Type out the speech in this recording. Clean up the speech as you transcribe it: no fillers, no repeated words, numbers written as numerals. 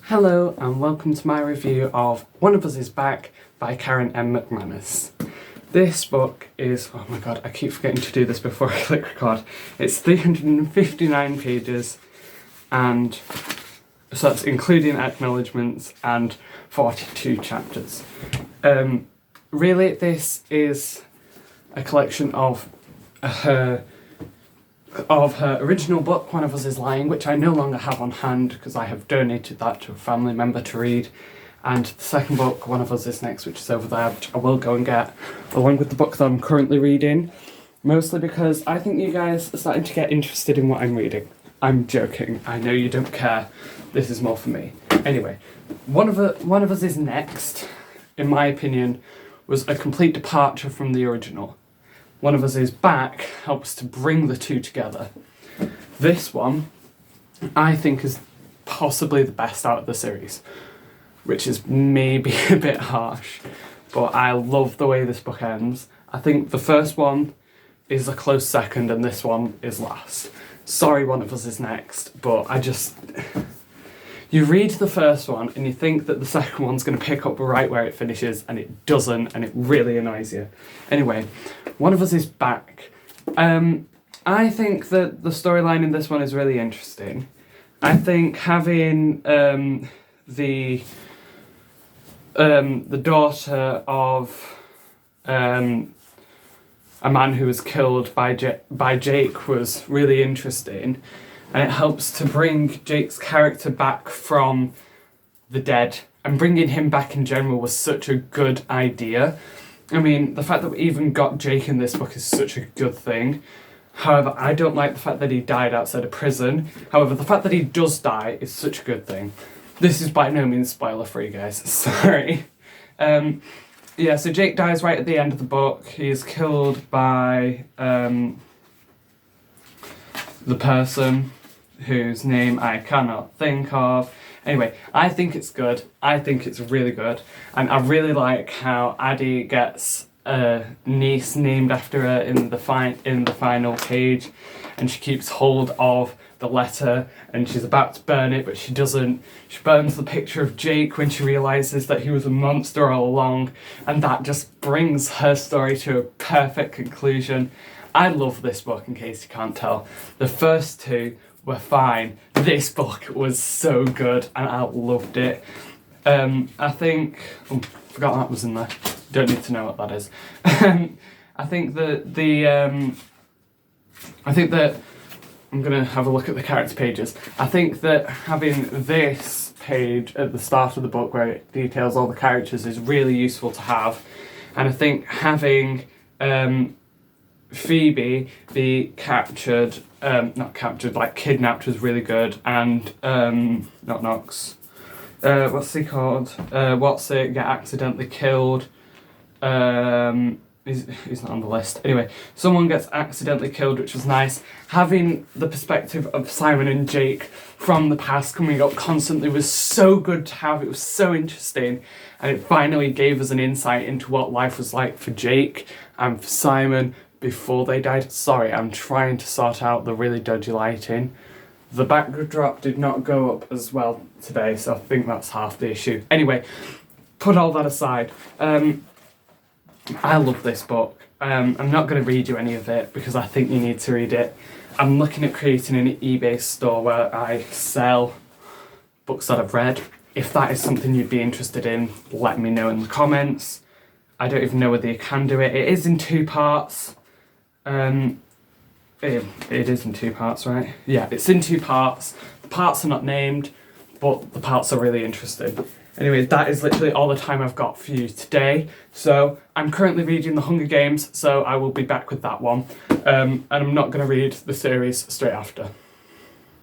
Hello and welcome to my review of One of Us is Back by Karen M. McManus. This book is, oh my god, I keep forgetting to do this before I click record. It's 359 pages and so that's including acknowledgements and 42 chapters. Really this is a collection of her original book, One of Us is Lying, which I no longer have on hand because I have donated that to a family member to read. And the second book, One of Us is Next, which is over there, which I will go and get, along with the book that I'm currently reading. Mostly because I think you guys are starting to get interested in what I'm reading. I'm joking, I know you don't care. This is more for me. Anyway, One of Us is Next, in my opinion, was a complete departure from the original. One of Us is Back helps to bring the two together. This one, I think, is possibly the best out of the series, which is maybe a bit harsh, but I love the way this book ends. I think the first one is a close second and this one is last. Sorry, One of Us is Next, but you read the first one and you think that the second one's going to pick up right where it finishes, and it doesn't, and it really annoys you. Anyway, One of Us is Back. I think that the storyline in this one is really interesting. I think having the daughter of a man who was killed by Jake was really interesting. And it helps to bring Jake's character back from the dead, and bringing him back in general was such a good idea. I mean, the fact that we even got Jake in this book is such a good thing. However, I don't like the fact that he died outside of prison. However, the fact that he does die is such a good thing. This is by no means spoiler free, guys, sorry. Yeah, so Jake dies right at the end of the book. He is killed by the person whose name I cannot think of. Anyway, I think it's good. I think it's really good. And I really like how Addie gets a niece named after her in the final page, and she keeps hold of the letter and she's about to burn it, but she doesn't. She burns the picture of Jake when she realises that he was a monster all along, and that just brings her story to a perfect conclusion. I love this book, in case you can't tell. The first two were fine. This book was so good and I loved it. I think... Oh, forgot that was in there. Don't need to know what that is. I think that I'm going to have a look at the character pages. I think that having this page at the start of the book where it details all the characters is really useful to have. And I think having Phoebe be kidnapped was really good, and not Knox. What's he called? What's-it get accidentally killed. He's not on the list. Anyway, someone gets accidentally killed, which was nice. Having the perspective of Simon and Jake from the past coming up constantly was so good to have. It was so interesting, and it finally gave us an insight into what life was like for Jake and for Simon before they died. Sorry, I'm trying to sort out the really dodgy lighting. The backdrop did not go up as well today, so I think that's half the issue. Anyway, put all that aside. I love this book. I'm not going to read you any of it because I think you need to read it. I'm looking at creating an eBay store where I sell books that I've read. If that is something you'd be interested in, let me know in the comments. I don't even know whether you can do it. It is in 2 parts. It is in 2 parts, right? Yeah, it's in 2 parts. The parts are not named, but the parts are really interesting. Anyway, that is literally all the time I've got for you today. So I'm currently reading The Hunger Games, so I will be back with that one. And I'm not going to read the series straight after.